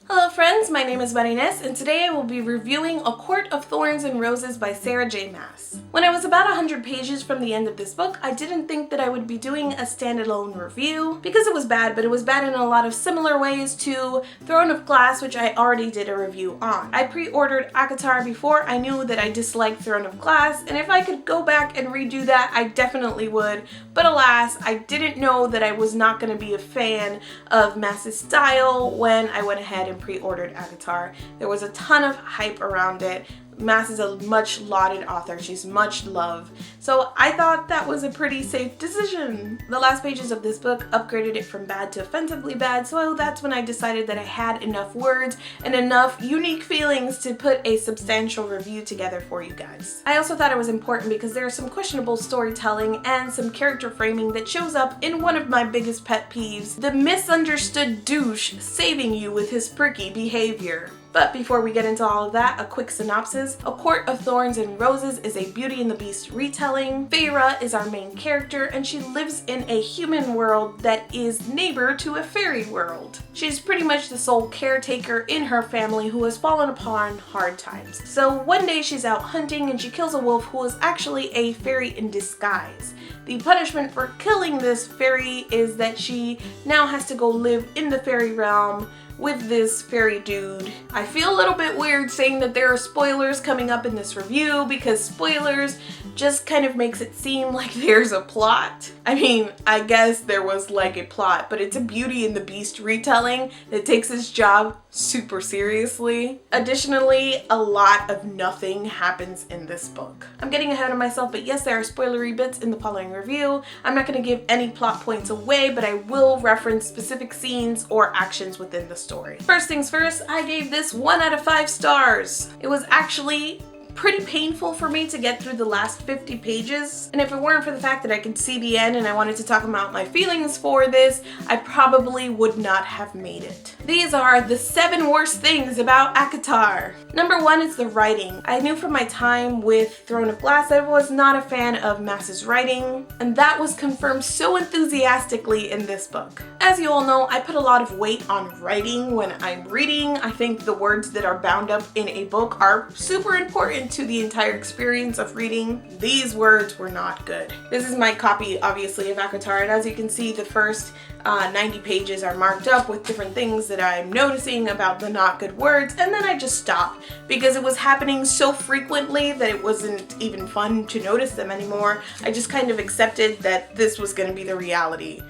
Hello friends, my name is Marinés, and today I will be reviewing A Court of Thorns and Roses by Sarah J. Maas. When I was about 100 pages from the end of this book, I didn't think that I would be doing a standalone review because it was bad, but it was bad in a lot of similar ways to Throne of Glass, which I already did a review on. I pre-ordered ACOTAR before I knew that I disliked Throne of Glass, and if I could go back and redo that, I definitely would, but alas, I didn't know that I was not going to be a fan of Maas's style when I went ahead and pre-ordered ACOTAR. There was a ton of hype around it. Maas is a much lauded author. She's much loved. So I thought that was a pretty safe decision. The last pages of this book upgraded it from bad to offensively bad, so that's when I decided that I had enough words and enough unique feelings to put a substantial review together for you guys. I also thought it was important because there is some questionable storytelling and some character framing that shows up in one of my biggest pet peeves, the misunderstood douche saving you with his pricky behavior. But before we get into all of that, a quick synopsis. A Court of Thorns and Roses is a Beauty and the Beast retelling. Feyre is our main character, and she lives in a human world that is neighbor to a fairy world. She's pretty much the sole caretaker in her family who has fallen upon hard times. So one day she's out hunting and she kills a wolf who is actually a fairy in disguise. The punishment for killing this fairy is that she now has to go live in the fairy realm with this fairy dude. I feel a little bit weird saying that there are spoilers coming up in this review because spoilers just kind of makes it seem like there's a plot. I mean, I guess there was like a plot, but it's a Beauty and the Beast retelling that takes its job super seriously. Additionally, a lot of nothing happens in this book. I'm getting ahead of myself, but yes, there are spoilery bits in the following review. I'm not going to give any plot points away, but I will reference specific scenes or actions within the story. First things first, I gave this 1 out of 5 stars. It was actually pretty painful for me to get through the last 50 pages, and if it weren't for the fact that I could see the end and I wanted to talk about my feelings for this, I probably would not have made it. These are the 7 worst things about ACOTAR. Number 1 is the writing. I knew from my time with Throne of Glass that I was not a fan of Maas's writing, and that was confirmed so enthusiastically in this book. As you all know, I put a lot of weight on writing when I'm reading. I think the words that are bound up in a book are super important to the entire experience of reading. These words were not good. This is my copy, obviously, of ACOTAR, and as you can see, the first 90 pages are marked up with different things that I'm noticing about the not good words, and then I just stopped because it was happening so frequently that it wasn't even fun to notice them anymore. I just kind of accepted that this was going to be the reality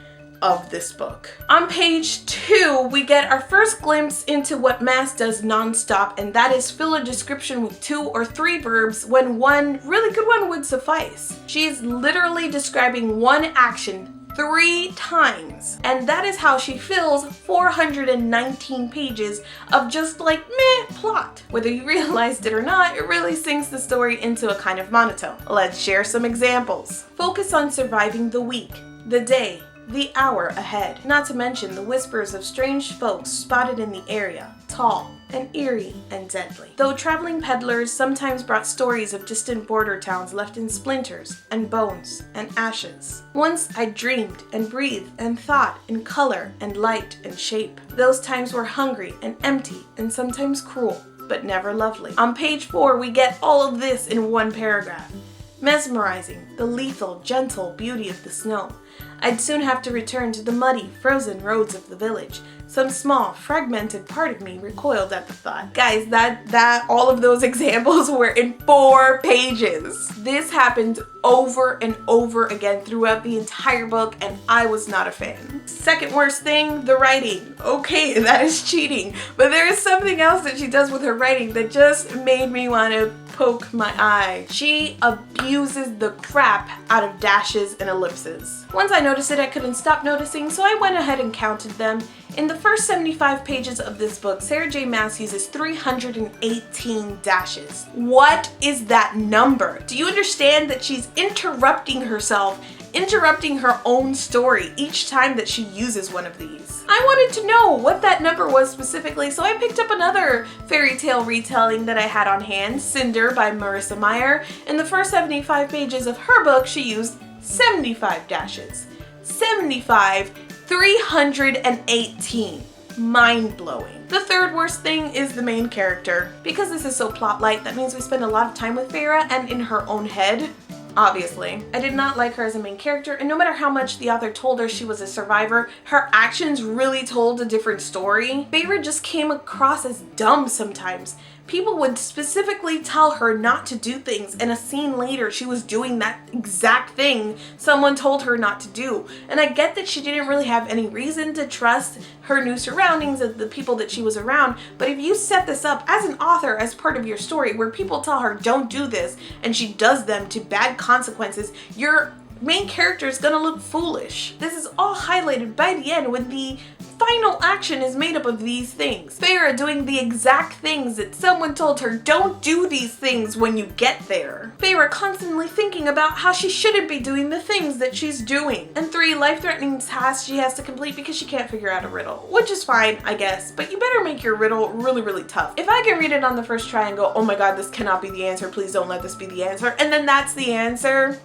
of this book. On page 2, we get our first glimpse into what Maas does non-stop, and that is fill a description with 2 or 3 verbs when one really good one would suffice. She's literally describing one action 3 times, and that is how she fills 419 pages of just like meh plot. Whether you realized it or not, it really sinks the story into a kind of monotone. Let's share some examples. Focus on surviving the week, the day, the hour ahead, not to mention the whispers of strange folks spotted in the area, tall and eerie and deadly. Though traveling peddlers sometimes brought stories of distant border towns left in splinters and bones and ashes. Once I dreamed and breathed and thought in color and light and shape. Those times were hungry and empty and sometimes cruel, but never lovely. On page 4, we get all of this in one paragraph. Mesmerizing, the lethal, gentle beauty of the snow. I'd soon have to return to the muddy, frozen roads of the village. Some small, fragmented part of me recoiled at the thought. Guys, all of those examples were in 4 pages. This happened over and over again throughout the entire book, and I was not a fan. Second worst thing, the writing. Okay, that is cheating, but there is something else that she does with her writing that just made me want to poke my eye. She abuses the crap out of dashes and ellipses. Once I noticed it, I couldn't stop noticing, so I went ahead and counted them. In the first 75 pages of this book, Sarah J. Maas uses 318 dashes. What is that number? Do you understand that she's interrupting herself, interrupting her own story each time that she uses one of these? I wanted to know what that number was specifically, so I picked up another fairy tale retelling that I had on hand, Cinder by Marissa Meyer. In the first 75 pages of her book, she used 75 dashes. 75, 318. mind-blowing. The third worst thing is the main character. Because this is so plot light, that means we spend a lot of time with Feyre and in her own head. Obviously. I did not like her as a main character, and no matter how much the author told her she was a survivor, her actions really told a different story. Feyre just came across as dumb sometimes. People would specifically tell her not to do things, and a scene later she was doing that exact thing someone told her not to do. And I get that she didn't really have any reason to trust her new surroundings and the people that she was around, but if you set this up as an author as part of your story where people tell her don't do this and she does them to bad consequences, your main character is gonna look foolish. This is all highlighted by the end when the final action is made up of these things. Feyre doing the exact things that someone told her don't do these things when you get there. Feyre constantly thinking about how she shouldn't be doing the things that she's doing. And 3 life-threatening tasks she has to complete because she can't figure out a riddle. Which is fine, I guess, but you better make your riddle really, really tough. If I can read it on the first try and go, oh my god, this cannot be the answer, please don't let this be the answer, and then that's the answer,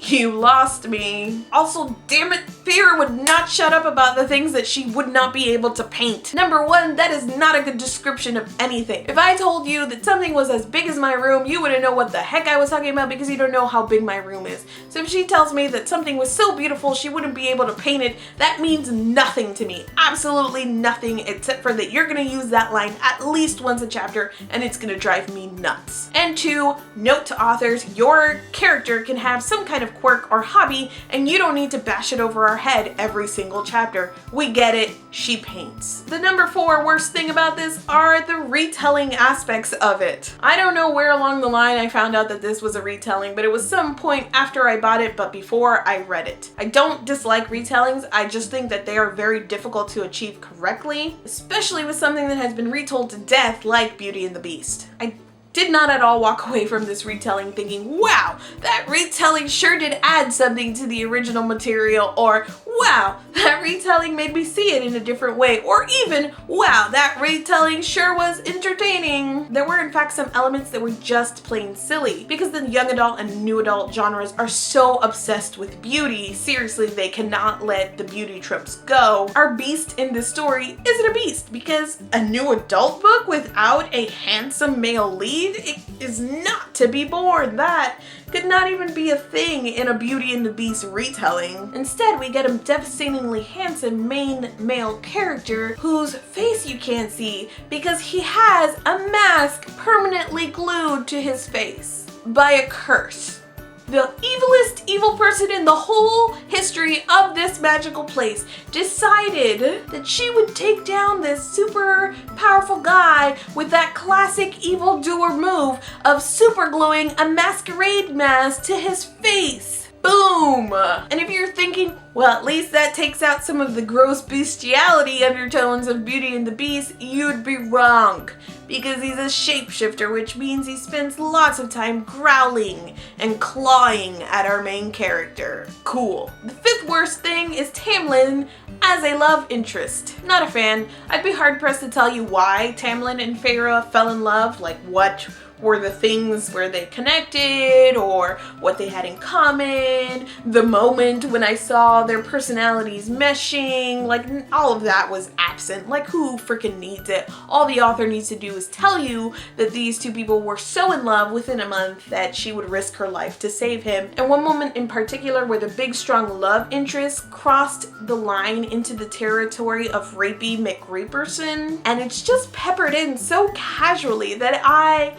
you lost me. Also, damn it, Feyre would not shut up about the things that she would not be able to paint. Number 1, that is not a good description of anything. If I told you that something was as big as my room, you wouldn't know what the heck I was talking about because you don't know how big my room is. So if she tells me that something was so beautiful she wouldn't be able to paint it, that means nothing to me. Absolutely nothing, except for that you're gonna use that line at least once a chapter and it's gonna drive me nuts. And 2, note to authors, your character can have some kind of quirk or hobby and you don't need to bash it over our head every single chapter. We get it, she paints. The number 4 worst thing about this are the retelling aspects of it. I don't know where along the line I found out that this was a retelling, but it was some point after I bought it but before I read it. I don't dislike retellings, I just think that they are very difficult to achieve correctly, especially with something that has been retold to death like Beauty and the Beast. I did not at all walk away from this retelling thinking, wow, that retelling sure did add something to the original material, or wow, that retelling made me see it in a different way, or even, wow, that retelling sure was entertaining. There were in fact some elements that were just plain silly, because the young adult and new adult genres are so obsessed with beauty. Seriously, they cannot let the beauty tropes go. Our beast in this story isn't a beast, because a new adult book without a handsome male lead, it is not to be born. That could not even be a thing in a Beauty and the Beast retelling. Instead, we get a devastatingly handsome main male character whose face you can't see because he has a mask permanently glued to his face by a curse. The evilest evil person in the whole history of this magical place decided that she would take down this super powerful guy with that classic evildoer move of super gluing a masquerade mask to his face. Boom! And if you're thinking, well, at least that takes out some of the gross bestiality undertones of Beauty and the Beast, you'd be wrong. Because he's a shapeshifter, which means he spends lots of time growling and clawing at our main character. Cool. The 5th worst thing is Tamlin as a love interest. Not a fan. I'd be hard pressed to tell you why Tamlin and Feyre fell in love, like what were the things where they connected or what they had in common, the moment when I saw their personalities meshing, like all of that was absent. Like who freaking needs it? All the author needs to do is tell you that these two people were so in love within a month that she would risk her life to save him. And one moment in particular where the big strong love interest crossed the line into the territory of rapey McRaperson, and it's just peppered in so casually that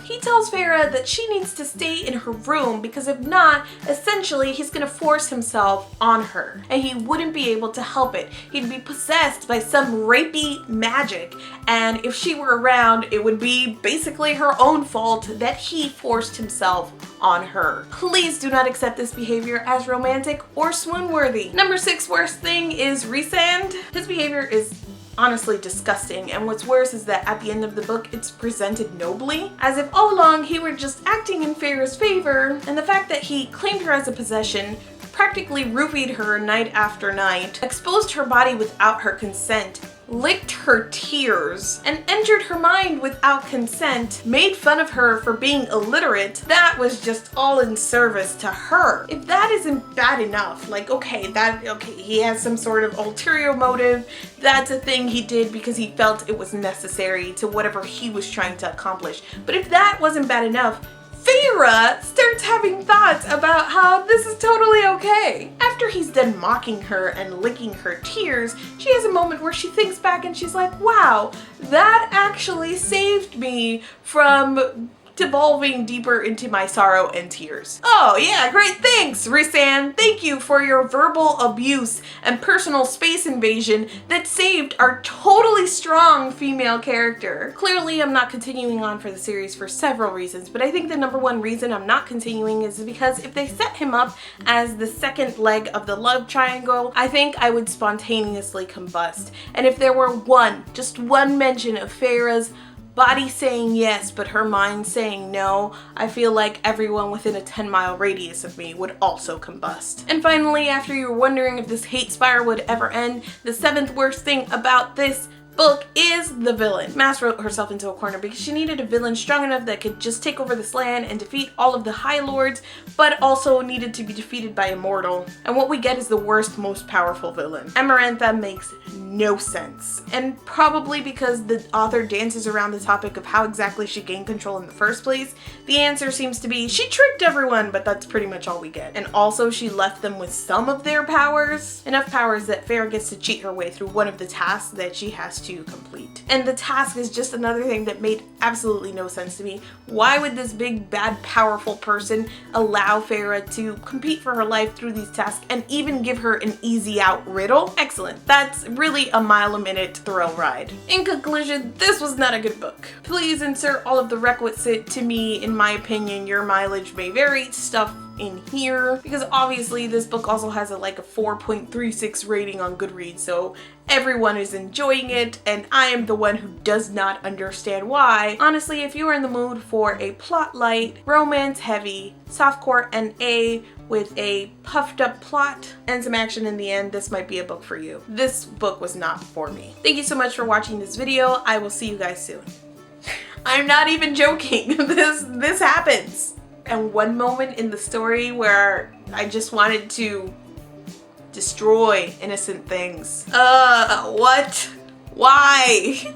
he tells Feyre that she needs to stay in her room because if not, essentially he's gonna force himself on her and he wouldn't be able to help it. He'd be possessed by some rapey magic, and if she were around, it would be basically her own fault that he forced himself on her. Please do not accept this behavior as romantic or swoon-worthy. Number 6 worst thing is Rhysand. His behavior is honestly disgusting, and what's worse is that at the end of the book it's presented nobly, as if all along he were just acting in Feyre's favor, and the fact that he claimed her as a possession, practically roofied her night after night, exposed her body without her consent, licked her tears, and entered her mind without consent, made fun of her for being illiterate, that was just all in service to her. If that isn't bad enough, like, okay, he has some sort of ulterior motive, that's a thing he did because he felt it was necessary to whatever he was trying to accomplish. But if that wasn't bad enough, Feyre starts having thoughts about how this is totally okay. After he's done mocking her and licking her tears, she has a moment where she thinks back and she's like, wow, that actually saved me from devolving deeper into my sorrow and tears. Oh yeah, great, thanks, Rhysand. Thank you for your verbal abuse and personal space invasion that saved our totally strong female character. Clearly, I'm not continuing on for the series for several reasons, but I think the number one reason I'm not continuing is because if they set him up as the second leg of the love triangle, I think I would spontaneously combust. And if there were just one mention of Feyre's body saying yes, but her mind saying no, I feel like everyone within a 10-mile radius of me would also combust. And finally, after you're wondering if this hate spiral would ever end, the 7th worst thing about this book is the villain. Maas wrote herself into a corner because she needed a villain strong enough that could just take over this land and defeat all of the High Lords, but also needed to be defeated by a mortal. And what we get is the worst, most powerful villain. Amarantha makes no sense. And probably because the author dances around the topic of how exactly she gained control in the first place, the answer seems to be she tricked everyone, but that's pretty much all we get. And also she left them with some of their powers, enough powers that Feyre gets to cheat her way through one of the tasks that she has to complete. And the task is just another thing that made absolutely no sense to me. Why would this big, bad, powerful person allow Feyre to compete for her life through these tasks and even give her an easy out riddle? Excellent. That's really a mile-a-minute thrill ride. In conclusion, this was not a good book. Please insert all of the requisite to me, in my opinion, your mileage may vary, stuff in here, because obviously this book also has a 4.36 rating on Goodreads, so everyone is enjoying it and I am the one who does not understand why. Honestly, if you are in the mood for a plot light, romance heavy, softcore NA with a puffed up plot and some action in the end, this might be a book for you. This book was not for me. Thank you so much for watching this video. I will see you guys soon. I'm not even joking. This happens. And one moment in the story where I just wanted to destroy innocent things. What? Why?